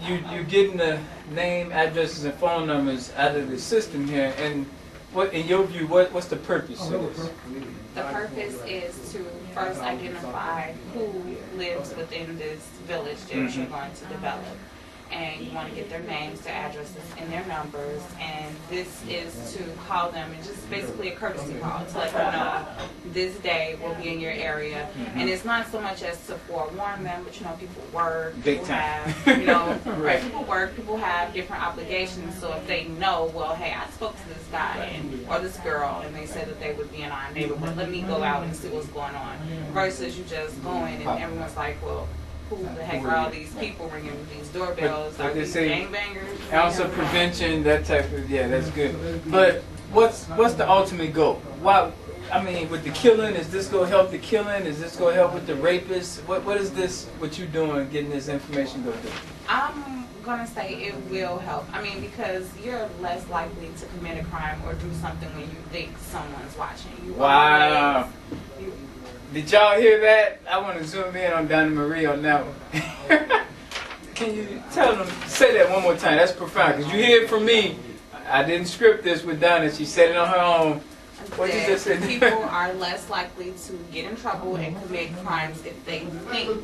you're getting the name, addresses, and phone numbers out of the system here, and what, in your view, what's the purpose of this? The purpose is to first identify who lives within this village that you're going to develop. And you want to get their names, their addresses, and their numbers. And this is to call them, and just basically a courtesy call to let them know this day will be in your area. And it's not so much as to forewarn them, but you know, people work, people have, you know, right, people work, people have different obligations. So if they know, well, hey, I spoke to this guy or this girl, and they said that they would be in our neighborhood, let me go out and see what's going on. Versus you just going and everyone's like, well, who the heck are all these people ringing these doorbells? Are these gangbangers? Ounce of prevention, that type of, yeah, that's good. But what's the ultimate goal? Why? I mean, with the killing, is this going to help the killing? Is this going to help with the rapists? What is this, what you doing, getting this information going to do? I'm going to say it will help. I mean, because you're less likely to commit a crime or do something when you think someone's watching. You wow. Did y'all hear that? I want to zoom in on Donna Marie on that one. Can you tell them, say that one more time? That's profound. Because you hear it from me. I didn't script this with Donna. She said it on her own. What you just said? People are less likely to get in trouble and commit crimes if they think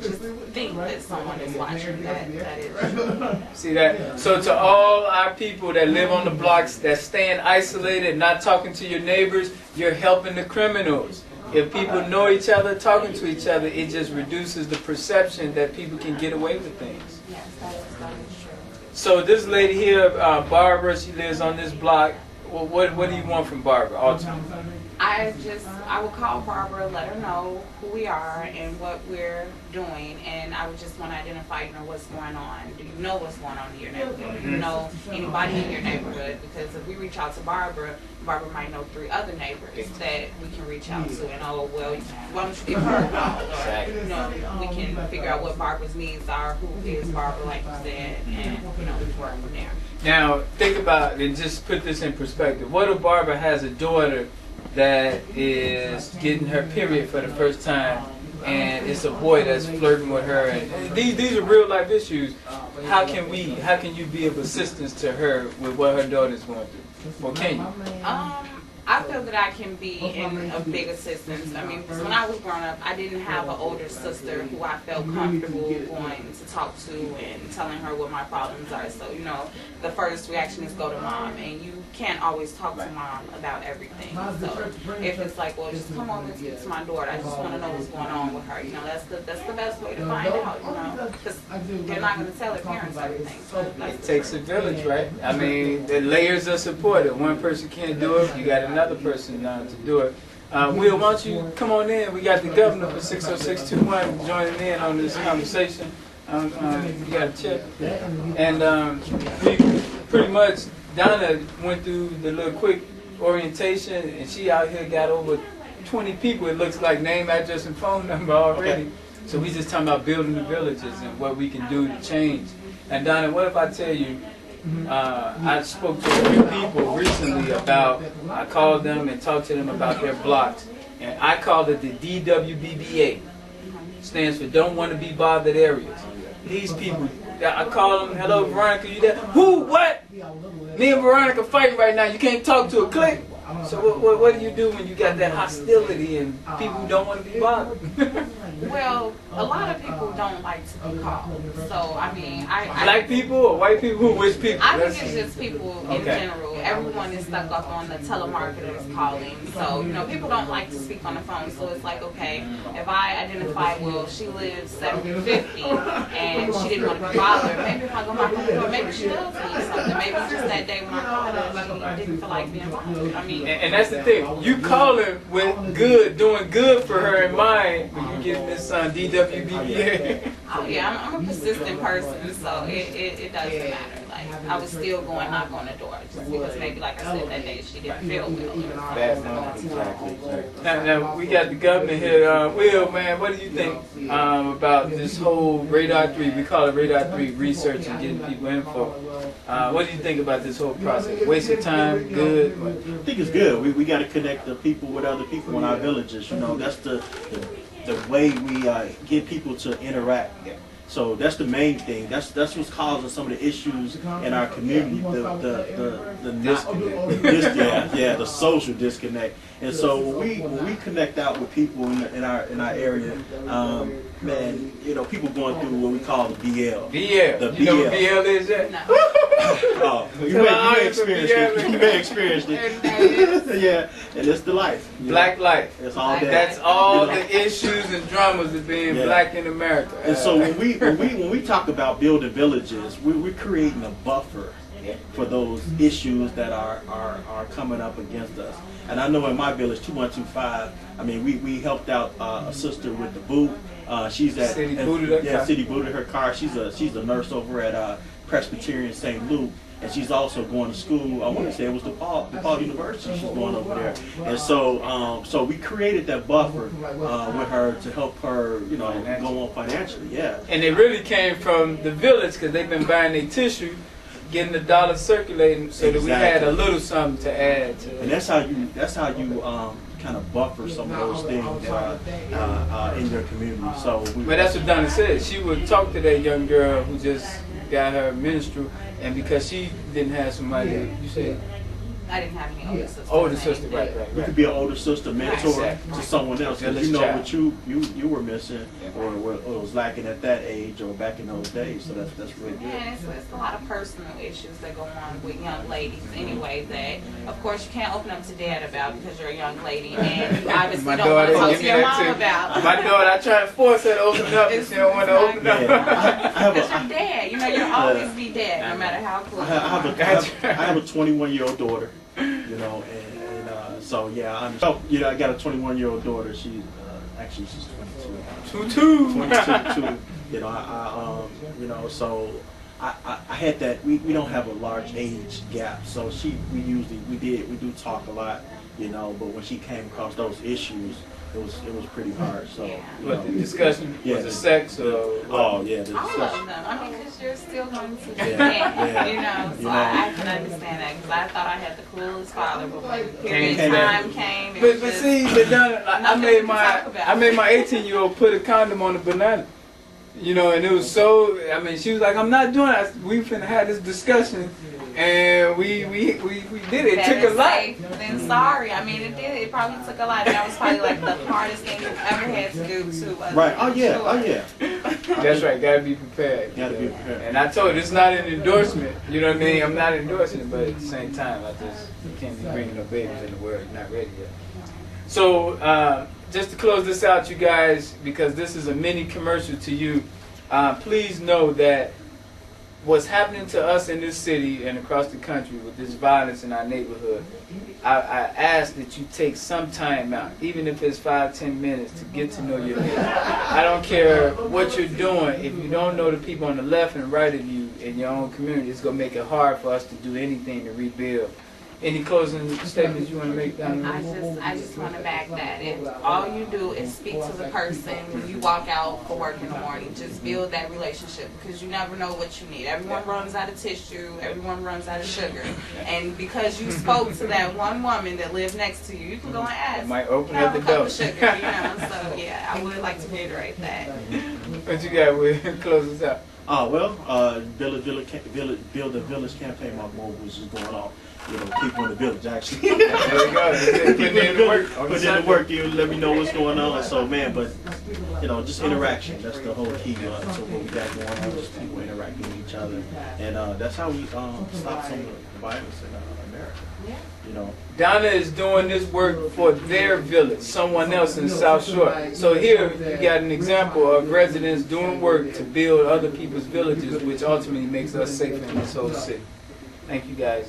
that someone is watching. That is true. See that? So to all our people that live on the blocks, that stand isolated, not talking to your neighbors, you're helping the criminals. If people know each other, talking to each other, it just reduces the perception that people can get away with things. Yes, that is true. So this lady here, Barbara, she lives on this block. Well, what do you want from Barbara, ultimately? I would call Barbara, let her know who we are and what we're doing, and I would just want to identify, you know, what's going on. Do you know what's going on in your neighborhood? Do you know anybody in your neighborhood? Because if we reach out to Barbara, Barbara might know 3 other neighbors that we can reach out to, and oh, well, why don't you give her a call? Or, you know, we can figure out what Barbara's needs are, who is Barbara, like you said, and, you know, we can work from there. Now, think about, and just put this in perspective. What if Barbara has a daughter that is getting her period for the first time, and it's a boy that's flirting with her, and these are real life issues. How can you be of assistance to her with what her daughter's going through? Or can you? I feel that I can be in a big assistance. I mean, because when I was growing up, I didn't have an older sister who I felt comfortable going to talk to and telling her what my problems are. So, you know, the first reaction is go to mom, and you can't always talk to mom about everything. So if it's like, well, just come over and speak to my daughter, I just want to know what's going on with her. You know, that's the best way to find out, you know, because they're not going to tell their parents everything. So it takes a village, right? I mean, the layers of support. If one person can't do it, you got another person to do it. Will, why don't you come on in? We got the governor for 60621 joining in on this conversation. You got a check. And we pretty much, Donna went through the little quick orientation, and she out here got over 20 people, it looks like, name, address, and phone number already. Okay. So we just talking about building the villages and what we can do to change. And Donna, what if I tell you, I spoke to a few people recently about, I called them and talked to them about their blocks. And I called it the DWBBA. Stands for Don't Want to Be Bothered Areas. These people, I call them, hello Veronica, you there? Who, what? Me and Veronica fighting right now, you can't talk to a clique. So what do you do when you got that hostility and people who don't want to be bothered? Well, a lot of people don't like to be called. So, I mean, Black people or white people? Which people? I think it's just people in general. Everyone is stuck up on the telemarketers calling. So, you know, people don't like to speak on the phone. So it's like, okay, if I identify, well, she lives 750 and she didn't want to be bothered, maybe if I go knock on the door, maybe she does need something. Maybe just that day when I called her, she didn't feel like being bothered. I mean, and that's the thing. You calling with good, doing good for her in mind when you get this DWBBA. Oh yeah, I'm a persistent person, so it doesn't matter. Like, I was still going knock on the door just because maybe, like I said, that day she didn't feel well. Now we got the governor here. Will, man, what do you think about this whole Radar 3? We call it Radar 3 research and getting people info. What do you think about this whole process? Waste of time? Good? I think it's good. We got to connect the people with other people in our villages. You know, that's the way we get people to interact. So that's the main thing. That's what's causing some of the issues in our community. The social disconnect. And so when we connect out with people in our area, man, you know, people going through what we call the BL. BL. You know what BL is yet? No. Oh, you may experience it. You may experience it. Yeah, and it's the life. Black life. It's all that. That's all the issues and dramas of being black in America. And so when we talk about building villages, we're creating a buffer for those issues that are coming up against us. And I know in my village, 2125, I mean, we helped out a sister with the boot. She's at City booted her car. She's a nurse over at Presbyterian St. Luke. And she's also going to school. I want to say it was DePaul University. She's going over there, and so we created that buffer with her to help her, you know, go on financially. Yeah. And it really came from the village because they've been buying their tissue, getting the dollar circulating, so that we had a little something to add to it. And that's how you kind of buffer some of those things in your community. So, but that's what Donna said. She would talk to that young girl who just got her menstrual, and because she didn't have somebody, you said. I didn't have any older sisters. Older sister, right. You could be an older sister, mentor to someone else, because you know what you were missing, or was lacking at that age, or back in those days. So that's really good. Yeah, it's a lot of personal issues that go on with young ladies anyway. That of course you can't open up to dad about because you're a young lady, and you obviously don't want to talk to your mom about. My daughter, I try to force her to open up, and she don't want to open up. Because you're dad. You know, you'll always be dad, no matter how close. I have a 21-year-old daughter. You know, and so yeah, I got a 21-year-old daughter. She's actually she's 22. 22. You know, you know, so I had that. We don't have a large age gap, so we do talk a lot. You know, but when she came across those issues, it was pretty hard. So but the discussion was the sex or oh yeah, the discussion. All of them. I mean, because you're still going to Japan, you know. So I can understand that because I thought I had the coolest father, but when period time came, but see, I made my 18-year-old put a condom on a banana. You know, and it was so. I mean, she was like, "I'm not doing it." We finna have this discussion. And we did it. It took a lot. Then sorry. I mean, it did. It probably took a lot. That was probably like the hardest thing you've ever had to do to. Right. Oh yeah. Oh yeah. That's right. Gotta be prepared. Gotta be prepared. And I told her it's not an endorsement. You know what I mean? I'm not endorsing it, but at the same time, you can't be bringing no babies in the world. You're not ready yet. So just to close this out, you guys, because this is a mini commercial to you. Please know that what's happening to us in this city and across the country with this violence in our neighborhood, I ask that you take some time out, even if it's 5-10 minutes, to get to know your neighbor. I don't care what you're doing. If you don't know the people on the left and right of you in your own community, it's going to make it hard for us to do anything to rebuild. Any closing statements you want to make, Donna? I just want to back that. If all you do is speak to the person when you walk out for work in the morning, just build that relationship because you never know what you need. Everyone runs out of tissue. Everyone runs out of sugar. And because you spoke to that one woman that lived next to you, you can go and ask. It might open up the door. Sugar, you know? So yeah, I would like to reiterate that. What you got with close us out? Build a Village campaign, my move was just going on. You know, people in the village actually. There you go. Put in the work. You let me know what's going on. So man, but you know, just interaction. That's the whole key. So what we got going on is people interacting with each other, and that's how we stop some of the violence in America. You know, Donna is doing this work for their village, someone else in South Shore. So here you got an example of residents doing work to build other people's villages, which ultimately makes us safer in this whole city. Thank you guys.